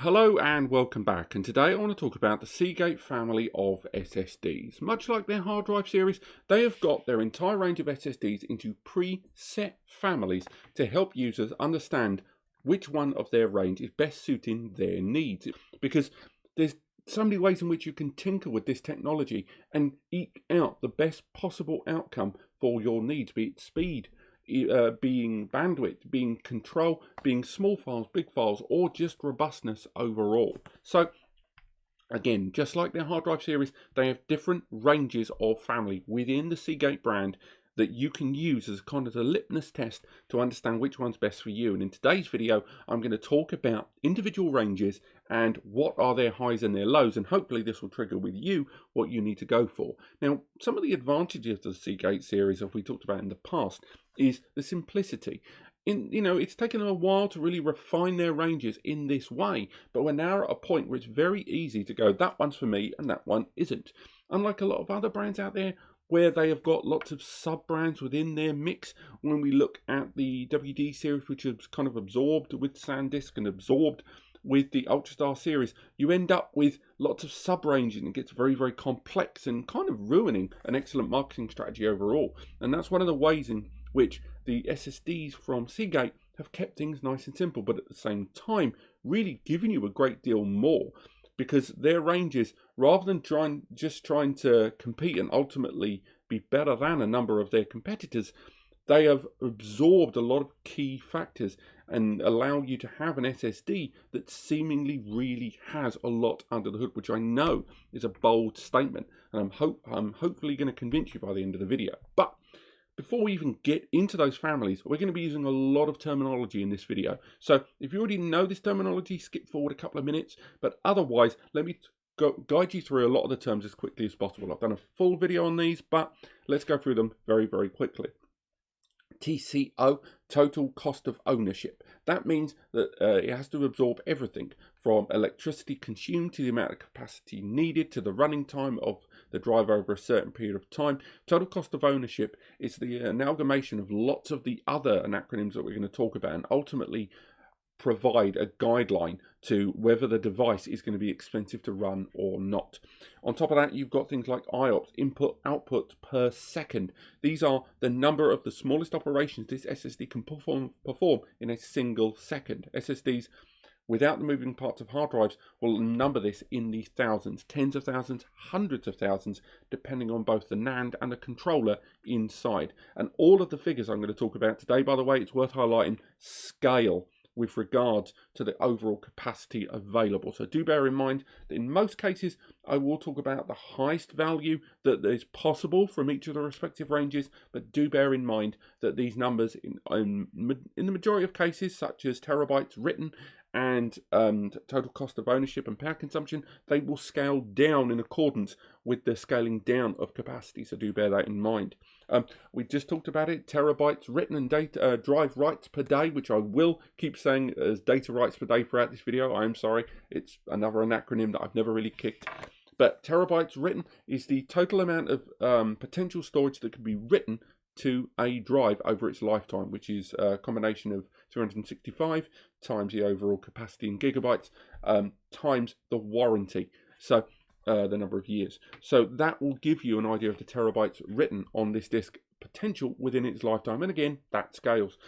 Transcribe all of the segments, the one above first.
Hello and welcome back, and today I want to talk about the Seagate family of SSDs. Much like their hard drive series, they have got their entire range of SSDs into preset families to help users understand which one of their range is best suiting their needs. Because there's so many ways in which you can tinker with this technology and eke out the best possible outcome for your needs, be it speed, being bandwidth, being control, being small files, big files, or just robustness overall. So again, just like their hard drive series, they have different ranges of family within the Seagate brand that you can use as kind of a litmus test to understand which one's best for you. And in today's video, I'm going to talk about individual ranges and what are their highs and their lows, and hopefully this will trigger with you what you need to go for. Now, some of the advantages of the Seagate series, as we talked about in the past, is the simplicity. It's taken them a while to really refine their ranges in this way, but we're now at a point where it's very easy to go, that one's for me and that one isn't. Unlike a lot of other brands out there, where they have got lots of sub-brands within their mix. When we look at the WD series, which is kind of absorbed with SanDisk and absorbed with the UltraStar series, you end up with lots of sub-ranges, and it gets very, very complex and kind of ruining an excellent marketing strategy overall. And that's one of the ways in which the SSDs from Seagate have kept things nice and simple, but at the same time, really giving you a great deal more. Because their ranges, rather than trying to compete and ultimately be better than a number of their competitors, they have absorbed a lot of key factors and allow you to have an SSD that seemingly really has a lot under the hood, which I know is a bold statement, and I'm hopefully going to convince you by the end of the video. But before we even get into those families, we're going to be using a lot of terminology in this video. So if you already know this terminology, skip forward a couple of minutes. But otherwise, let me guide you through a lot of the terms as quickly as possible. I've done a full video on these, but let's go through them very, very quickly. TCO, total cost of ownership. That means that it has to absorb everything from electricity consumed to the amount of capacity needed to the running time of the drive over a certain period of time. Total cost of ownership is the amalgamation of lots of the other acronyms that we're going to talk about, and ultimately provide a guideline to whether the device is going to be expensive to run or not. On top of that, you've got things like IOPS, input output per second. These are the number of the smallest operations this SSD can perform in a single second. SSDs without the moving parts of hard drives will number this in the thousands, tens of thousands, hundreds of thousands, depending on both the NAND and the controller inside. And all of the figures I'm going to talk about today, by the way, it's worth highlighting, scale with regard to the overall capacity available. So do bear in mind that in most cases, I will talk about the highest value that is possible from each of the respective ranges, but do bear in mind that these numbers in the majority of cases, such as terabytes written and total cost of ownership and power consumption, they will scale down in accordance with the scaling down of capacity, so do bear that in mind. We just talked about it, terabytes written and data drive writes per day, which I will keep saying as data writes per day throughout this video. I am sorry, it's another acronym that I've never really kicked. But terabytes written is the total amount of potential storage that can be written to a drive over its lifetime, which is a combination of 265 times the overall capacity in gigabytes times the warranty, so the number of years. So that will give you an idea of the terabytes written on this disk potential within its lifetime, and again, that scales.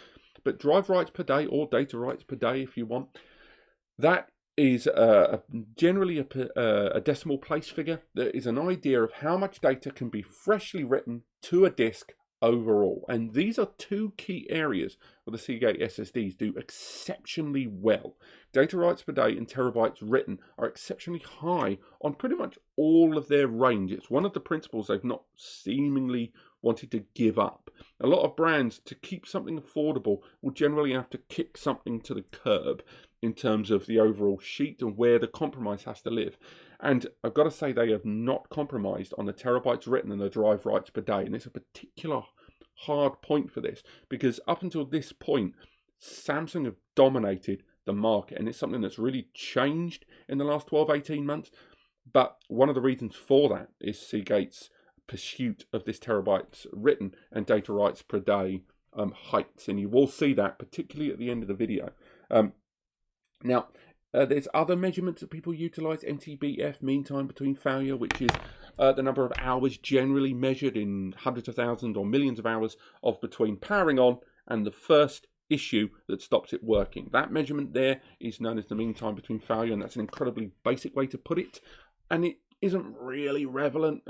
But drive writes per day, or data writes per day if you want, that is generally a decimal place figure. That is an idea of how much data can be freshly written to a disk overall. And these are two key areas where the Seagate SSDs do exceptionally well. Data writes per day and terabytes written are exceptionally high on pretty much all of their range. It's one of the principles they've not seemingly wanted to give up. A lot of brands, to keep something affordable, will generally have to kick something to the curb in terms of the overall sheet and where the compromise has to live. And I've got to say, they have not compromised on the terabytes written and the drive writes per day. And it's a particular hard point for this, because up until this point, Samsung have dominated the market, and it's something that's really changed in the last 12-18 months. But one of the reasons for that is Seagate's pursuit of this terabytes written and data writes per day heights, and you will see that particularly at the end of the video. Now, There's other measurements that people utilize, MTBF, mean time between failure, which is the number of hours generally measured in hundreds of thousands or millions of hours of between powering on and the first issue that stops it working. That measurement there is known as the mean time between failure, and that's an incredibly basic way to put it. And it isn't really relevant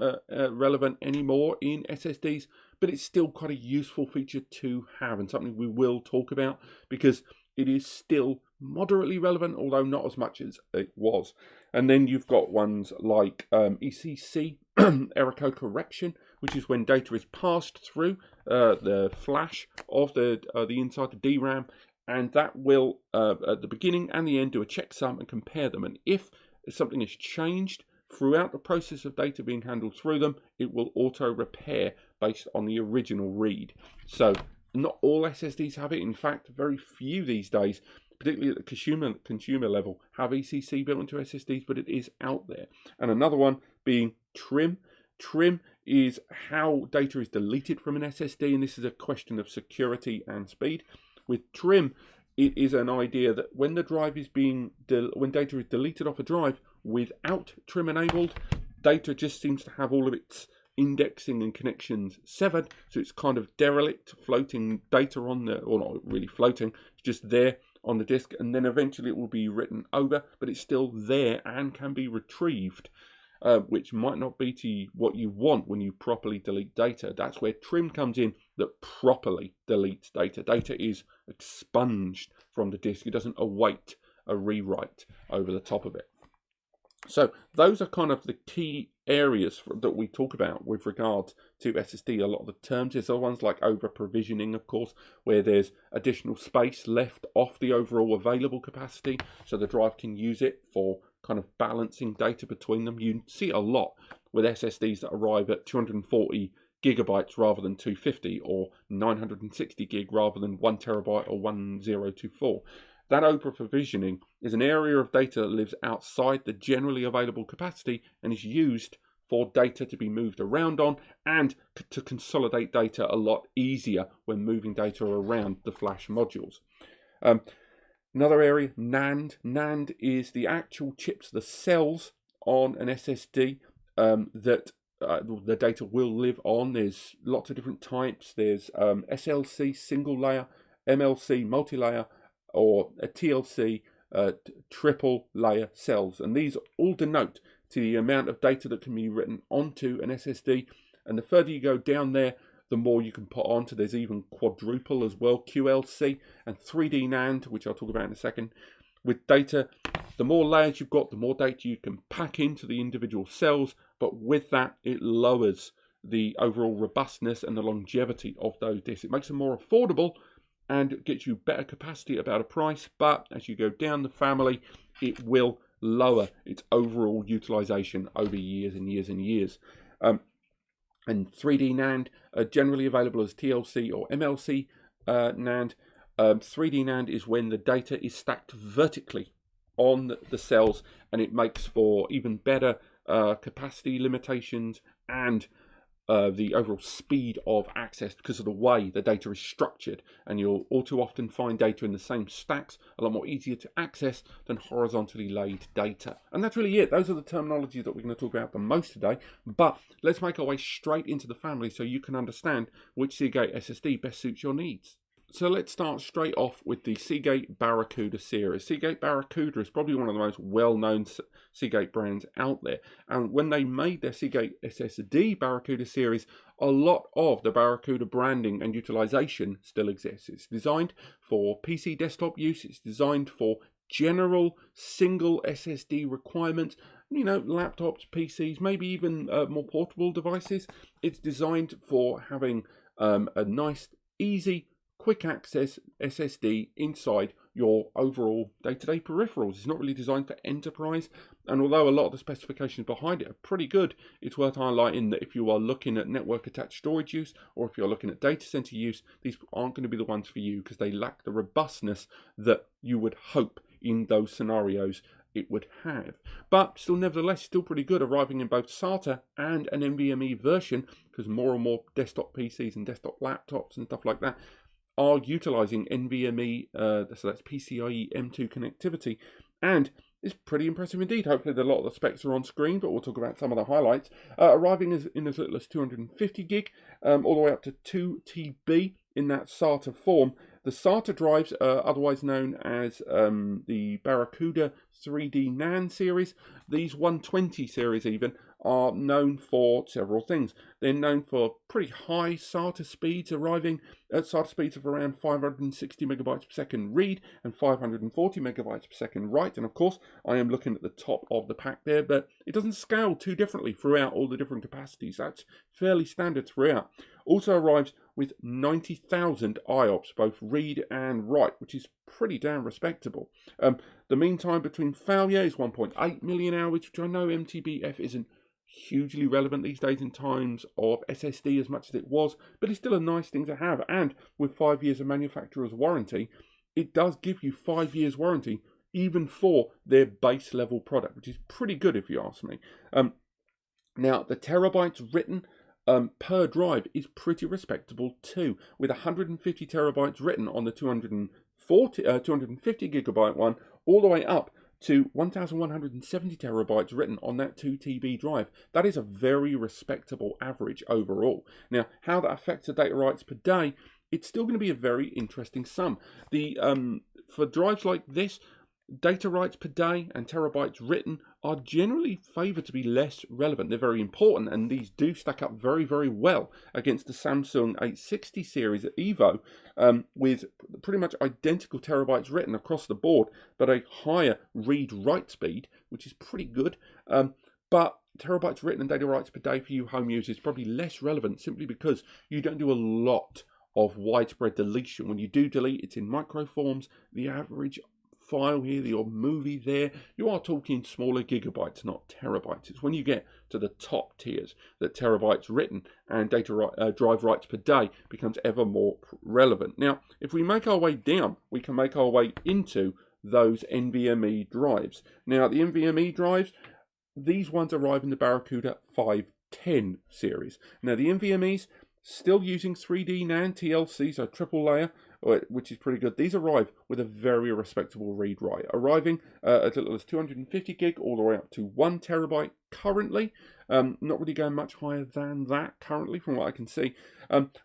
anymore in SSDs, but it's still quite a useful feature to have and something we will talk about because it is still moderately relevant, although not as much as it was. And then you've got ones like ECC, error code correction, which is when data is passed through the flash of the inside the DRAM, and that will at the beginning and the end do a checksum and compare them. And if something is changed throughout the process of data being handled through them, it will auto repair based on the original read. So not all SSDs have it. In fact, very few these days, particularly at the consumer level, have ECC built into SSDs, but it is out there. And another one being trim. Trim is how data is deleted from an SSD, and this is a question of security and speed. With trim, it is an idea that when the drive is when data is deleted off a drive without trim enabled, data just seems to have all of its indexing and connections severed, so it's kind of derelict, floating data on the, or not really floating, it's just there on the disk, and then eventually it will be written over, but it's still there and can be retrieved, which might not be to what you want when you properly delete data. That's where trim comes in, that properly deletes data. Data is expunged from the disk. It doesn't await a rewrite over the top of it. So those are kind of the key areas that we talk about with regards to SSD. A lot of the terms, there's other ones like over provisioning, of course, where there's additional space left off the overall available capacity, so the drive can use it for kind of balancing data between them. You see a lot with SSDs that arrive at 240 gigabytes rather than 250, or 960 gig rather than 1 terabyte or 1024. That over-provisioning is an area of data that lives outside the generally available capacity and is used for data to be moved around on and to consolidate data a lot easier when moving data around the flash modules. Another area, NAND. NAND is the actual chips, the cells on an SSD that the data will live on. There's lots of different types. There's SLC, single layer, MLC, multi-layer, or a TLC, triple layer cells. And these all denote to the amount of data that can be written onto an SSD. And the further you go down there, the more you can put onto. There's even quadruple as well, QLC, and 3D NAND, which I'll talk about in a second. With data, the more layers you've got, the more data you can pack into the individual cells, but with that, it lowers the overall robustness and the longevity of those disks. It makes them more affordable and gets you better capacity at a better price, but as you go down the family, it will lower its overall utilization over years and years and years. And 3D NAND are generally available as TLC or MLC NAND. 3D NAND is when the data is stacked vertically on the cells, and it makes for even better capacity limitations and the overall speed of access because of the way the data is structured. And you'll all too often find data in the same stacks a lot more easier to access than horizontally laid data. And that's really it. Those are the terminologies that we're going to talk about the most today. But let's make our way straight into the family so you can understand which Seagate SSD best suits your needs. So let's start straight off with the Seagate Barracuda series. Seagate Barracuda is probably one of the most well-known Seagate brands out there. And when they made their Seagate SSD Barracuda series, a lot of the Barracuda branding and utilization still exists. It's designed for PC desktop use. It's designed for general single SSD requirements, you know, laptops, PCs, maybe even more portable devices. It's designed for having a nice, easy, quick access SSD inside your overall day-to-day peripherals. It's not really designed for enterprise, and although a lot of the specifications behind it are pretty good, it's worth highlighting that if you are looking at network attached storage use, or if you're looking at data center use, these aren't going to be the ones for you because they lack the robustness that you would hope in those scenarios it would have. But still, nevertheless, still pretty good, arriving in both SATA and an NVMe version, because more and more desktop PCs and desktop laptops and stuff like that are utilizing NVMe, so that's PCIe M2 connectivity, and it's pretty impressive indeed. Hopefully a lot of the specs are on screen, but we'll talk about some of the highlights. Arriving in as little as 250 gig, all the way up to 2 TB in that SATA form. The SATA drives, otherwise known as the Barracuda 3D NAND series, these 120 series even, are known for several things. They're known for pretty high SATA speeds, arriving at SATA speeds of around 560 megabytes per second read and 540 megabytes per second write. And of course, I am looking at the top of the pack there, but it doesn't scale too differently throughout all the different capacities. That's fairly standard throughout. Also arrives with 90,000 IOPS, both read and write, which is pretty damn respectable. The mean time between failure is 1.8 million hours, which I know MTBF isn't hugely relevant these days in times of SSD as much as it was, but it's still a nice thing to have. And with 5 years of manufacturer's warranty, it does give you 5 years warranty even for their base level product, which is pretty good if you ask me. Now, the terabytes written per drive is pretty respectable too, with 150 terabytes written on the 250 gigabyte one, all the way up to 1,170 terabytes written on that 2 TB drive. That is a very respectable average overall. Now, how that affects the data writes per day, it's still going to be a very interesting sum. For drives like this, data writes per day and terabytes written are generally favoured to be less relevant. They're very important, and these do stack up very, very well against the Samsung 860 series at Evo, with pretty much identical terabytes written across the board, but a higher read-write speed, which is pretty good. But terabytes written and data writes per day for you home users is probably less relevant, simply because you don't do a lot of widespread deletion. When you do delete, it's in microforms. The average file here, your movie there, you are talking smaller gigabytes, not terabytes. It's when you get to the top tiers that terabytes written and drive writes per day becomes ever more relevant. Now, if we make our way down, we can make our way into those NVMe drives. Now, the NVMe drives, these ones arrive in the Barracuda 510 series. Now, the NVMe's still using 3D NAND TLC, so triple layer, which is pretty good. These arrive with a very respectable read-write, arriving as little as 250 gig all the way up to 1 terabyte currently. Not really going much higher than that currently from what I can see,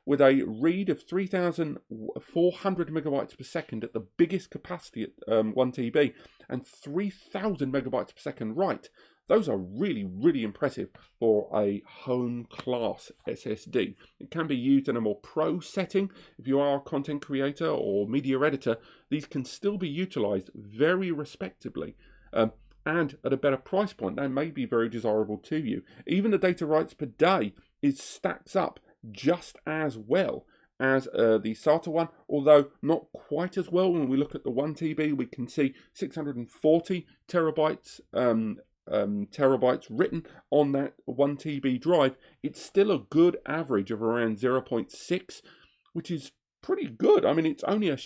with a read of 3,400 megabytes per second at the biggest capacity at 1 TB and 3,000 megabytes per second write. Those are really, really impressive for a home class SSD. It can be used in a more pro setting. If you are a content creator or media editor, these can still be utilized very respectably. And at a better price point, they may be very desirable to you. Even the data writes per day stacks up just as well as the SATA one, although not quite as well. When we look at the 1 TB, we can see 640 terabytes terabytes written on that 1 TB drive. It's still a good average of around 0.6, which is pretty good. I mean, it's only a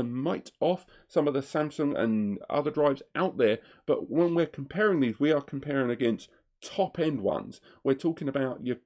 mite off some of the Samsung and other drives out there, but when we're comparing these, we are comparing against top-end ones. We're talking about your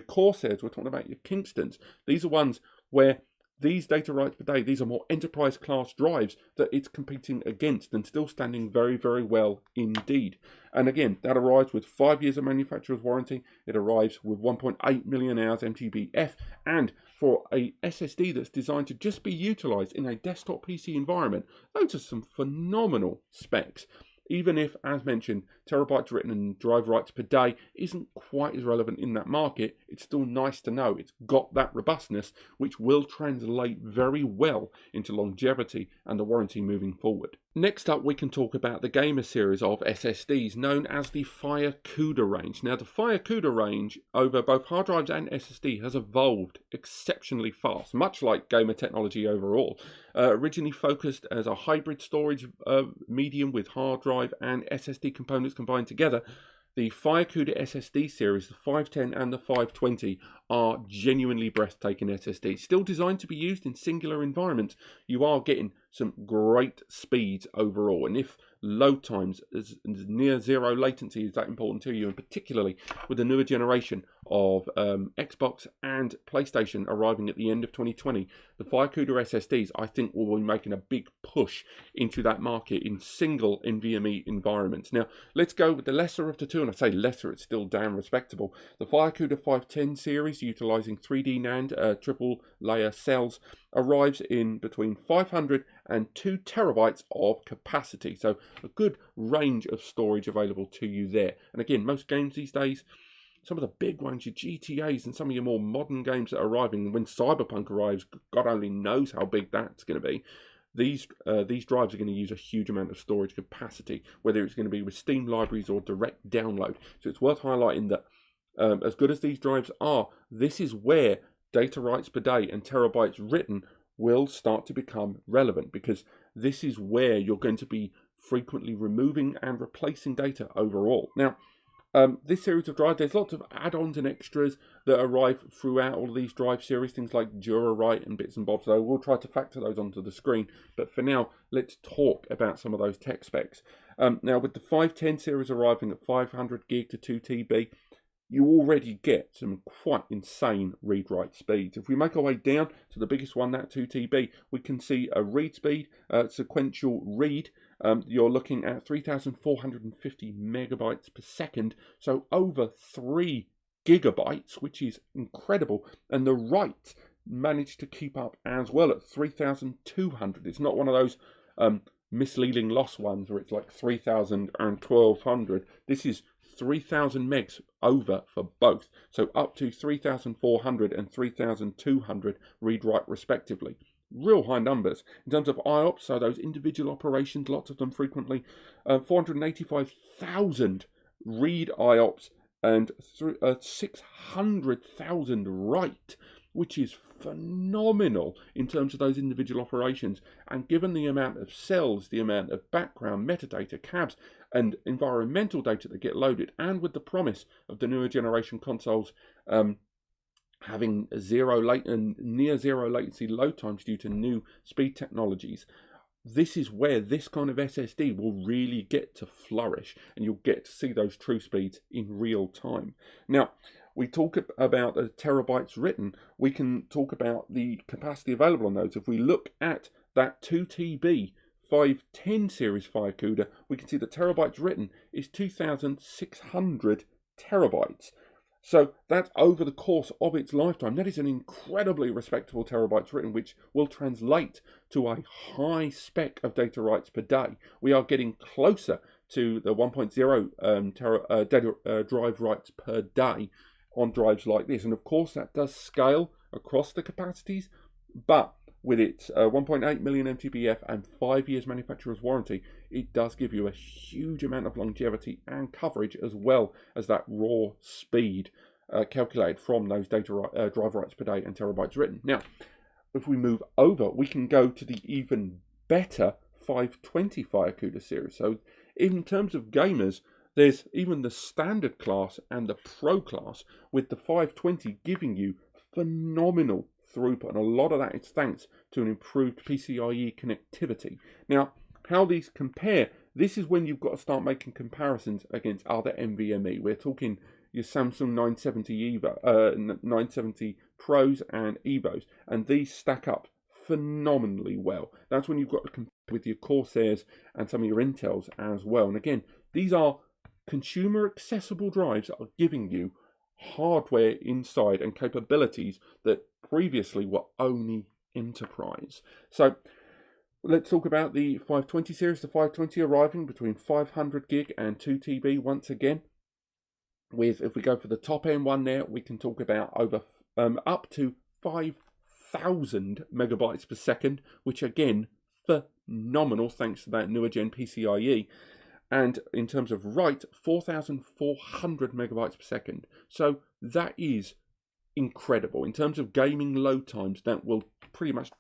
Corsairs, we're talking about your Kingstons. These are ones where these data writes per day, these are more enterprise class drives that it's competing against and still standing very, very well indeed. And again, that arrives with 5 years of manufacturer's warranty. It arrives with 1.8 million hours MTBF, and for a SSD that's designed to just be utilized in a desktop PC environment, those are some phenomenal specs. Even if, as mentioned, terabytes written and drive writes per day isn't quite as relevant in that market, it's still nice to know it's got that robustness, which will translate very well into longevity and the warranty moving forward. Next up, we can talk about the gamer series of SSDs known as the FireCuda range. Now, the FireCuda range over both hard drives and SSD has evolved exceptionally fast, much like gamer technology overall. Originally focused as a hybrid storage medium with hard drive and SSD components combined together, the FireCuda SSD series, the 510 and the 520, are genuinely breathtaking SSDs. Still designed to be used in singular environments, you are getting some great speeds overall. And if load times as near zero latency is that important to you, and particularly with the newer generation of Xbox and PlayStation arriving at the end of 2020, the FireCuda SSDs I think will be making a big push into that market in single NVMe environments. Now let's go with the lesser of the two, and I say lesser, it's still damn respectable. The FireCuda 510 series, utilizing 3D NAND triple layer cells, arrives in between 500 and 2 terabytes of capacity, so a good range of storage available to you there. And again, most games these days, some of the big ones, your GTAs and some of your more modern games that are arriving, when Cyberpunk arrives, God only knows how big that's going to be. These drives are going to use a huge amount of storage capacity, whether it's going to be with Steam libraries or direct download. So it's worth highlighting that as good as these drives are, this is where data writes per day and terabytes written will start to become relevant, because this is where you're going to be frequently removing and replacing data overall. Now, this series of drives, there's lots of add-ons and extras that arrive throughout all of these drive series, things like DuraWrite and bits and bobs, so we'll try to factor those onto the screen. But for now, let's talk about some of those tech specs. Now, with the 510 series arriving at 500 gig to 2 TB, you already get some quite insane read-write speeds. If we make our way down to the biggest one, that 2 TB, we can see a read speed, sequential read. You're looking at 3,450 megabytes per second, so over 3 gigabytes, which is incredible. And the write managed to keep up as well at 3,200. It's not one of those misleading loss ones where it's like 3,000 and 1,200. This is 3,000 megs over for both, so up to 3,400 and 3,200 read-write respectively. Real high numbers. In terms of IOPS, so those individual operations, lots of them frequently, 485,000 read IOPS and 600,000 write, which is phenomenal in terms of those individual operations. And given the amount of cells, the amount of background, metadata, cabs, and environmental data that get loaded, and with the promise of the newer generation consoles having near zero latency load times due to new speed technologies, this is where this kind of SSD will really get to flourish, and you'll get to see those true speeds in real time. Now, we talk about terabytes written, we can talk about the capacity available on those. If we look at that 2 TB 510 series FireCuda, we can see the terabytes written is 2,600 terabytes. So that's over the course of its lifetime. That is an incredibly respectable terabytes written, which will translate to a high spec of data writes per day. We are getting closer to the 1.0 data drive writes per day on drives like this. And of course that does scale across the capacities, but with its 1.8 million MTBF and 5 years manufacturer's warranty, it does give you a huge amount of longevity and coverage, as well as that raw speed calculated from those data drive writes per day and terabytes written. Now, if we move over, we can go to the even better 520 FireCuda series. So in terms of gamers, there's even the standard class and the pro class, with the 520 giving you phenomenal throughput, and a lot of that is thanks to an improved PCIe connectivity. Now, how these compare, this is when you've got to start making comparisons against other NVMe. We're talking your Samsung 970 Pros and Evos, and these stack up phenomenally well. That's when you've got to compare with your Corsairs and some of your Intels as well. And again, these are consumer accessible drives that are giving you hardware inside and capabilities that previously were only enterprise. So let's talk about the 520 series. The 520 arriving between 500 gig and 2 TB once again. With, if we go for the top end one there, we can talk about over up to 5,000 megabytes per second, which again, phenomenal thanks to that newer gen PCIe. And in terms of write, 4,400 megabytes per second. So that is incredible. In terms of gaming load times, that will pretty much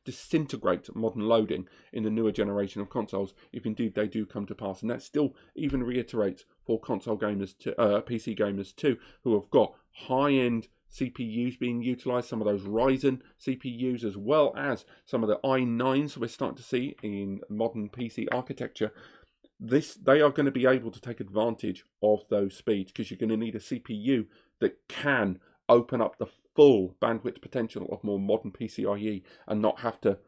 disintegrate modern loading in the newer generation of consoles, if indeed they do come to pass. And that still even reiterates for console gamers, PC gamers too, who have got high-end CPUs being utilized, some of those Ryzen CPUs, as well as some of the i9s we're starting to see in modern PC architecture. They are going to be able to take advantage of those speeds, because you're going to need a CPU that can open up the full bandwidth potential of more modern PCIe and not have to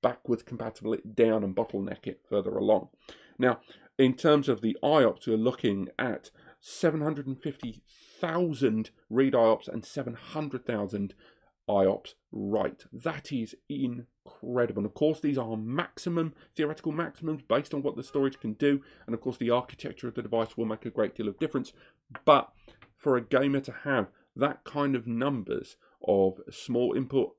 backwards compatible it down and bottleneck it further along. Now, in terms of the IOPS, we're looking at 750,000 read IOPS and 700,000 IOPS write. That is incredible. And of course, these are theoretical maximums based on what the storage can do. And of course, the architecture of the device will make a great deal of difference. But for a gamer to have that kind of numbers of small input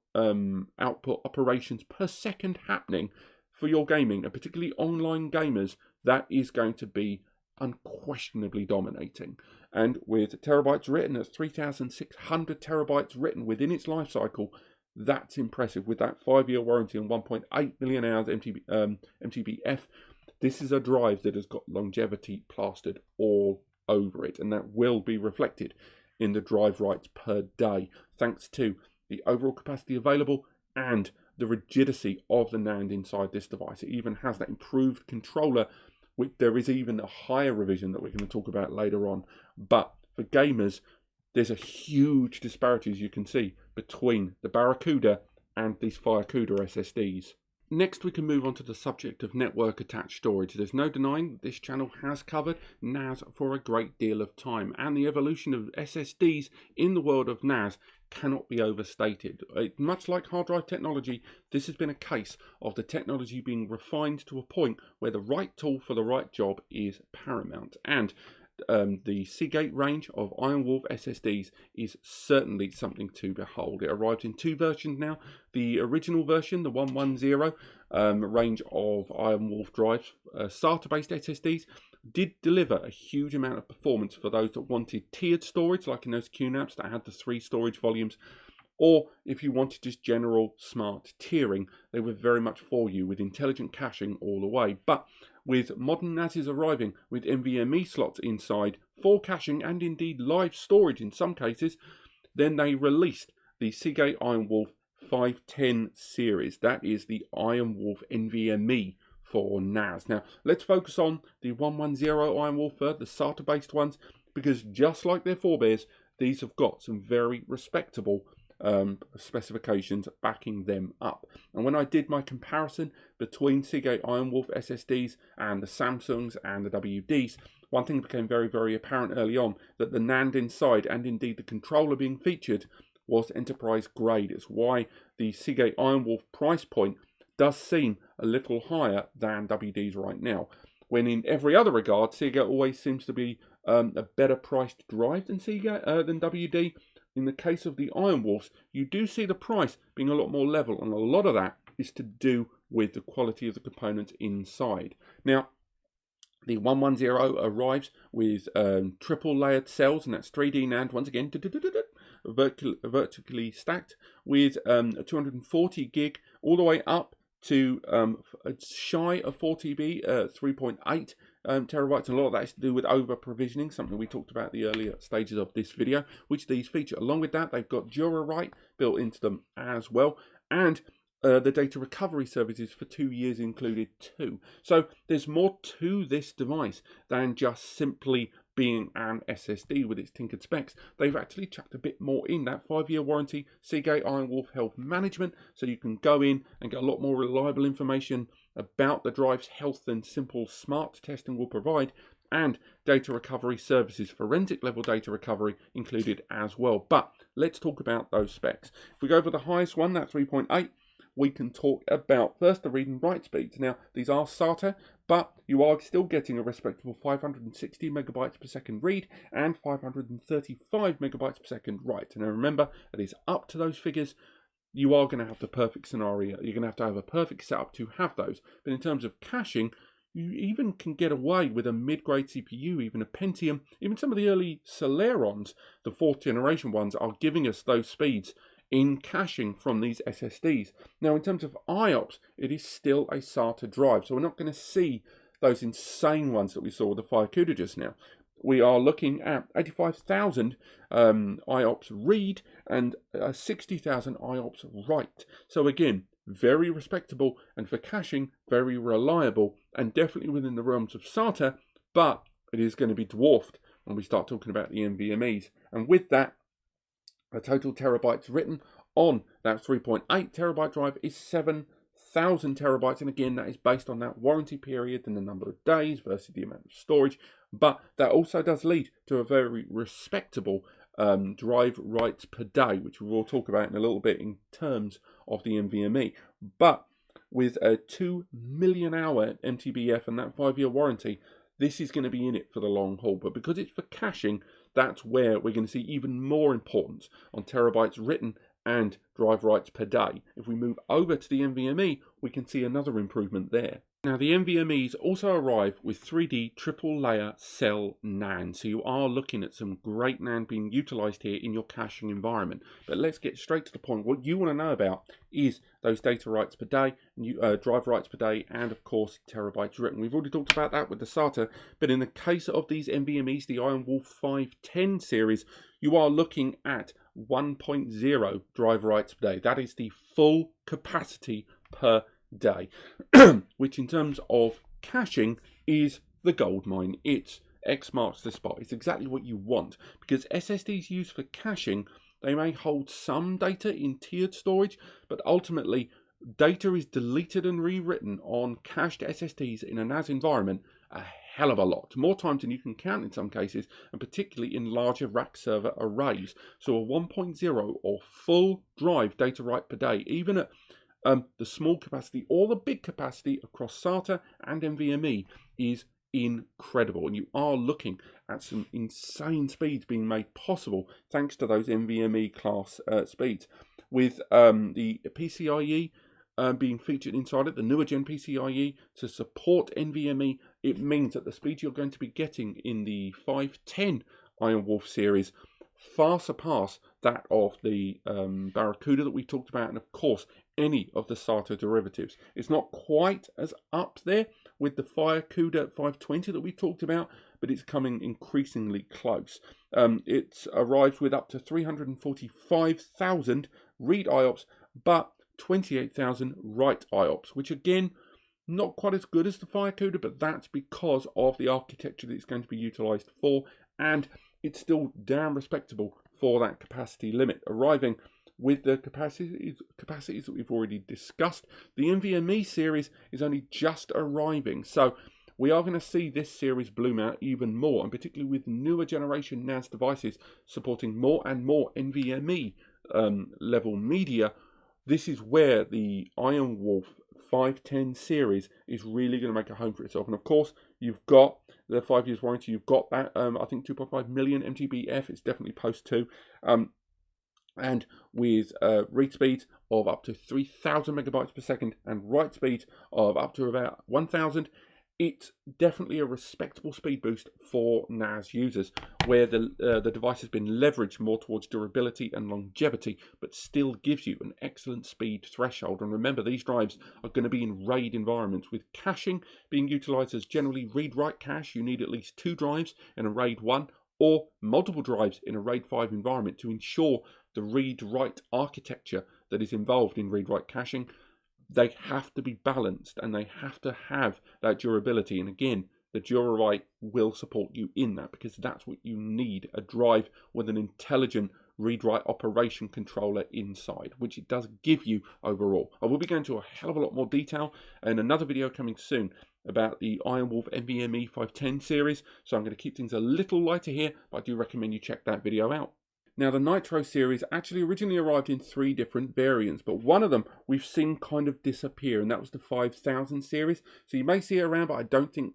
output operations per second happening for your gaming, and particularly online gamers, that is going to be unquestionably dominating. And with terabytes written at 3,600 terabytes written within its life cycle, that's impressive. With that 5-year warranty and 1.8 million hours MTBF, this is a drive that has got longevity plastered all over it, and that will be reflected in the drive writes per day, thanks to the overall capacity available and the rigidity of the NAND inside this device. It even has that improved controller, which there is even a higher revision that we're going to talk about later on. But for gamers, there's a huge disparity, as you can see, between the Barracuda and these FireCuda SSDs. Next, we can move on to the subject of network attached storage. There's no denying that this channel has covered NAS for a great deal of time, and the evolution of SSDs in the world of NAS cannot be overstated. Much like hard drive technology, this has been a case of the technology being refined to a point where the right tool for the right job is paramount. And the Seagate range of IronWolf SSDs is certainly something to behold. It arrived in 2 versions now. The original version, the 110 range of IronWolf drives, SATA-based SSDs, did deliver a huge amount of performance for those that wanted tiered storage, like in those QNAPs that had the 3 storage volumes. Or if you wanted just general smart tiering, they were very much for you, with intelligent caching all the way. But with modern NASs arriving with NVMe slots inside for caching and indeed live storage in some cases, then they released the Seagate Ironwolf 510 series. That is the IronWolf NVMe for NAS. Now, let's focus on the 110 Ironwolf, the SATA-based ones, because just like their forebears, these have got some very respectable specifications backing them up. And when I did my comparison between Seagate Ironwolf SSDs and the Samsungs and the WDs, one thing became very, very apparent early on, that the NAND inside and indeed the controller being featured was enterprise grade. It's why the Seagate Ironwolf price point does seem a little higher than WDs right now, when in every other regard Seagate always seems to be a better priced drive than WD. In the case of the Ironwolves, you do see the price being a lot more level, and a lot of that is to do with the quality of the components inside. Now, the 110 arrives with triple layered cells, and that's 3D NAND, once again, vertically stacked, with a 240 gig all the way up to shy of 4TB, 3.8 terabytes. And a lot of that is to do with over provisioning, something we talked about the earlier stages of this video, which these feature. Along with that, they've got Dura-Write built into them as well, and the data recovery services for 2 years included too. So there's more to this device than just simply being an SSD with its tinkered specs. They've actually chucked a bit more in. That 5-year warranty, Seagate Ironwolf Health Management, so you can go in and get a lot more reliable information about the drive's health than simple smart testing will provide, and data recovery services, forensic level data recovery included as well. But let's talk about those specs. If we go for the highest one, that 3.8, we can talk about first the read and write speeds. Now, these are SATA, but you are still getting a respectable 560 megabytes per second read and 535 megabytes per second write. And remember, it is up to those figures. You are going to have the perfect scenario. You're going to have a perfect setup to have those. But in terms of caching, you even can get away with a mid-grade CPU, even a Pentium. Even some of the early Celerons, the 4th generation ones, are giving us those speeds in caching from these SSDs. Now, in terms of IOPS, it is still a SATA drive, so we're not going to see those insane ones that we saw with the FireCuda just now. we are looking at 85,000 IOPS read and 60,000 IOPS write. So again, very respectable, and for caching, very reliable, and definitely within the realms of SATA, but it is going to be dwarfed when we start talking about the NVMEs. And with that, the total terabytes written on that 3.8 terabyte drive is 7,000 terabytes, and again, that is based on that warranty period and the number of days versus the amount of storage. But that also does lead to a very respectable drive writes per day, which we will talk about in a little bit in terms of the NVMe. But with a 2 million hour MTBF and that 5-year warranty, this is going to be in it for the long haul. But because it's for caching, that's where we're going to see even more importance on terabytes written and drive writes per day. If we move over to the NVMe, we can see another improvement there. Now, the NVMEs also arrive with 3D triple layer cell NAND, so you are looking at some great NAND being utilized here in your caching environment. But let's get straight to the point. What you want to know about is those data writes per day, drive writes per day, and of course terabytes written. We've already talked about that with the SATA, but in the case of these NVMEs, the IronWolf 510 series, you are looking at 1.0 drive writes per day. That is the full capacity per day, which in terms of caching is the gold mine. It's X marks the spot. It's exactly what you want, because SSDs used for caching, they may hold some data in tiered storage, but ultimately data is deleted and rewritten on cached SSDs in a NAS environment a hell of a lot, more times than you can count in some cases, and particularly in larger rack server arrays. So a 1.0 or full drive data write per day, even at the small capacity or the big capacity across SATA and NVMe, is incredible. And you are looking at some insane speeds being made possible thanks to those NVMe class speeds. With the PCIe being featured inside it, the newer gen PCIe to support NVMe, it means that the speed you're going to be getting in the 510 IronWolf series far surpass that of the Barracuda that we talked about, and of course any of the SATA derivatives. It's not quite as up there with the FireCuda 520 that we talked about, but it's coming increasingly close. It arrives with up to 345,000 read IOPS, but 28,000 write IOPS, which again, not quite as good as the FireCuda, but that's because of the architecture that it's going to be utilized for, and it's still damn respectable for that capacity limit, arriving with the capacities that we've already discussed. The NVMe series is only just arriving, so we are going to see this series bloom out even more, and particularly with newer generation NAS devices supporting more and more NVMe level media. This is where the IronWolf 510 series is really going to make a home for itself. And of course, you've got the 5 years warranty. You've got that, I think 2.5 million MTBF. It's definitely post 2. And with read speeds of up to 3,000 megabytes per second and write speeds of up to about 1,000, it's definitely a respectable speed boost for NAS users, where the device has been leveraged more towards durability and longevity, but still gives you an excellent speed threshold. And remember, these drives are going to be in RAID environments, with caching being utilized as generally read-write cache. You need at least 2 drives in a RAID 1 or multiple drives in a RAID 5 environment to ensure the read-write architecture that is involved in read-write caching. They have to be balanced, and they have to have that durability. And again, the DuraWrite will support you in that, because that's what you need, a drive with an intelligent read-write operation controller inside, which it does give you overall. I will be going into a hell of a lot more detail in another video coming soon about the IronWolf NVMe 510 series, so I'm going to keep things a little lighter here, but I do recommend you check that video out. Now, the Nytro series actually originally arrived in 3 different variants, but one of them we've seen kind of disappear, and that was the 5000 series. So you may see it around, but I don't think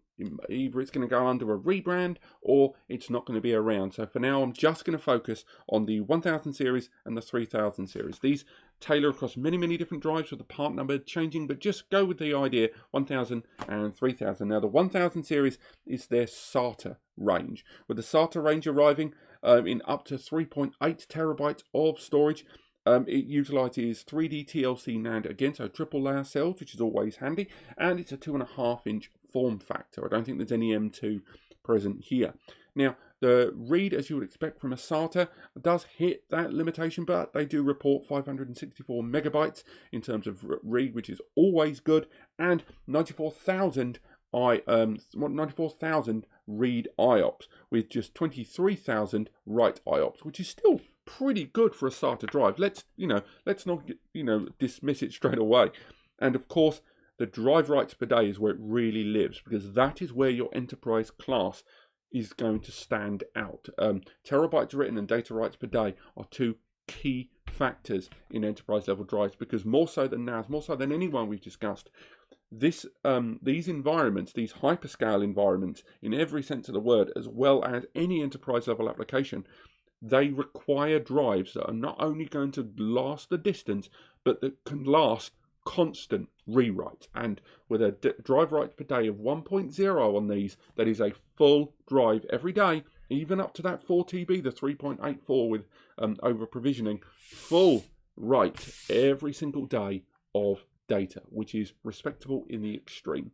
either it's going to go under a rebrand or it's not going to be around. So for now, I'm just going to focus on the 1000 series and the 3000 series. These tailor across many, many different drives with the part number changing, but just go with the idea 1000 and 3000. Now, the 1000 series is their SATA range, with the SATA range arriving in up to 3.8 terabytes of storage. It utilizes 3D TLC NAND again, so triple layer cells, which is always handy, and it's a 2.5-inch form factor. I don't think there's any M2 present here. Now, the read, as you would expect from a SATA, does hit that limitation, but they do report 564 megabytes in terms of read, which is always good, and 94,000 read IOPS with just 23,000 write IOPS, which is still pretty good for a SATA drive. Let's not dismiss it straight away. And of course, the drive writes per day is where it really lives, because that is where your enterprise class is going to stand out. Terabytes written and data writes per day are two key factors in enterprise level drives, because more so than NAS, more so than anyone we've discussed, these environments, these hyperscale environments in every sense of the word, as well as any enterprise level application, they require drives that are not only going to last the distance, but that can last constant rewrites. And with a drive write per day of 1.0 on these, that is a full drive every day, even up to that 4 TB, the 3.84 with over provisioning, full write every single day of data, which is respectable in the extreme.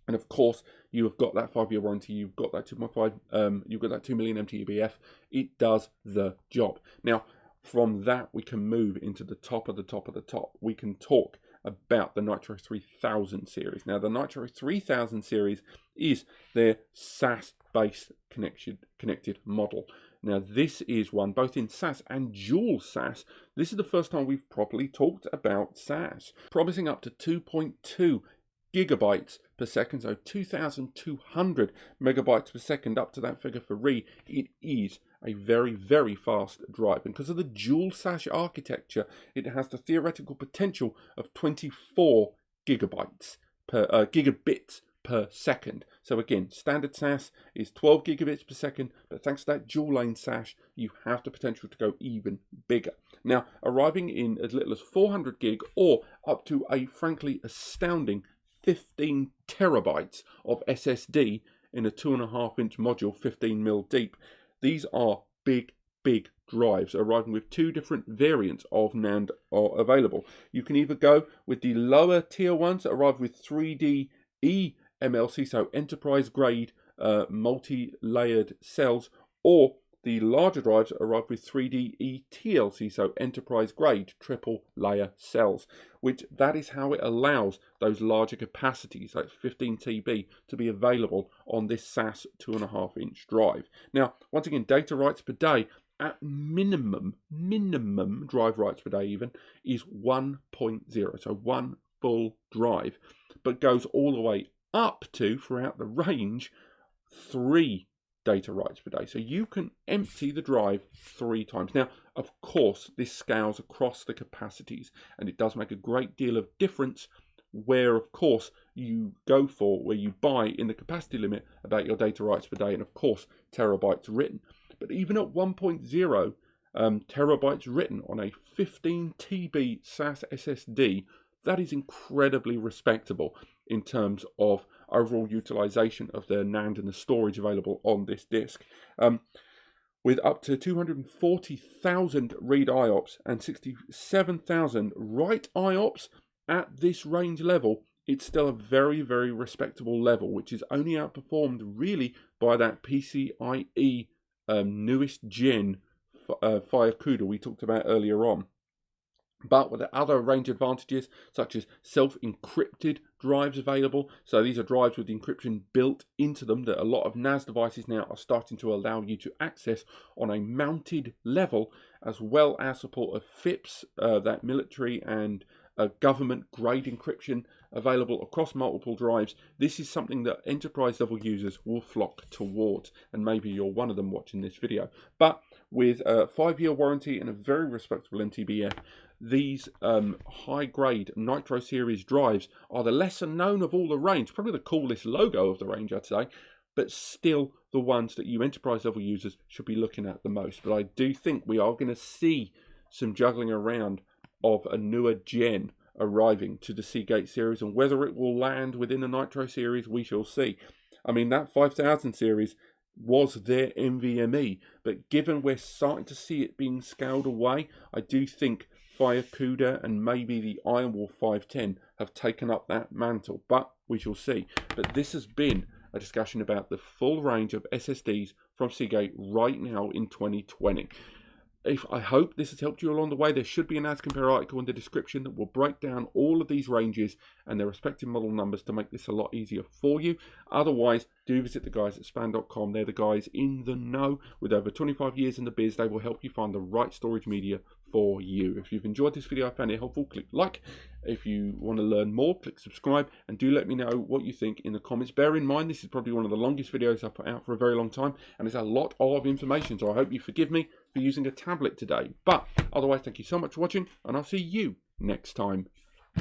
And of course, you have got that 5-year warranty, you've got that 2.5, you've got that 2 million MTBF. It does the job. Now, from that, we can move into the top of the top of the top. We can talk about the Nytro 3000 series. Now, the Nytro 3000 series is their SAS-based connected model. Now, this is one both in SAS and dual SAS. This is the first time we've properly talked about SAS, promising up to 2.2 gigabytes per second, so 2,200 megabytes per second, up to that figure for read. It is a very, very fast drive, and because of the dual SAS architecture, it has the theoretical potential of 24 gigabits per second. So again, standard SAS is 12 gigabits per second, but thanks to that dual lane SAS, you have the potential to go even bigger. Now, arriving in as little as 400 gig or up to a frankly astounding 15 terabytes of SSD in a 2.5-inch module, 15 mil deep. These are big drives, arriving with two different variants of NAND are available. You can either go with the lower tier ones that arrive with 3D eMLC, so enterprise grade multi-layered cells, or the larger drives arrive with 3D eTLC, so enterprise grade triple layer cells, which that is how it allows those larger capacities, like 15 TB, to be available on this SAS 2.5-inch drive. Now, once again, data writes per day at minimum drive writes per day even is 1.0, so one full drive, but goes all the way up to, throughout the range, 3 data writes per day. So you can empty the drive 3 times. Now, of course, this scales across the capacities, and it does make a great deal of difference where, of course, you go for, where you buy in the capacity limit about your data writes per day, and of course, terabytes written. But even at 1.0 terabytes written on a 15 TB SAS SSD, that is incredibly respectable in terms of overall utilization of the NAND and the storage available on this disk. With up to 240,000 read IOPS and 67,000 write IOPS at this range level, it's still a very, very respectable level, which is only outperformed really by that PCIe newest gen FireCuda we talked about earlier on. But with the other range advantages, such as self-encrypted drives available, so these are drives with the encryption built into them that a lot of NAS devices now are starting to allow you to access on a mounted level, as well as support of FIPS, that military and government grade encryption available across multiple drives. This is something that enterprise level users will flock towards, and maybe you're one of them watching this video. But with a 5-year warranty and a very respectable MTBF, these high-grade Nytro series drives are the lesser known of all the range, probably the coolest logo of the range, I'd say, but still the ones that you enterprise level users should be looking at the most. But I do think we are going to see some juggling around of a newer gen arriving to the Seagate series, and whether it will land within the Nytro series, we shall see. I mean, that 5000 series was their NVMe, but given we're starting to see it being scaled away, I do think FireCuda and maybe the IronWolf 510 have taken up that mantle, but we shall see. But this has been a discussion about the full range of SSDs from Seagate right now in 2020. I hope this has helped you along the way. There should be an as compare article in the description that will break down all of these ranges and their respective model numbers to make this a lot easier for you. Otherwise, do visit the guys at span.com. They're the guys in the know. With over 25 years in the biz, they will help you find the right storage media for you. If you've enjoyed this video, I found it helpful, click like. If you want to learn more, click subscribe, and do let me know what you think in the comments. Bear in mind, this is probably one of the longest videos I've put out for a very long time, and there's a lot of information, so I hope you forgive me for using a tablet today. But otherwise, thank you so much for watching, and I'll see you next time.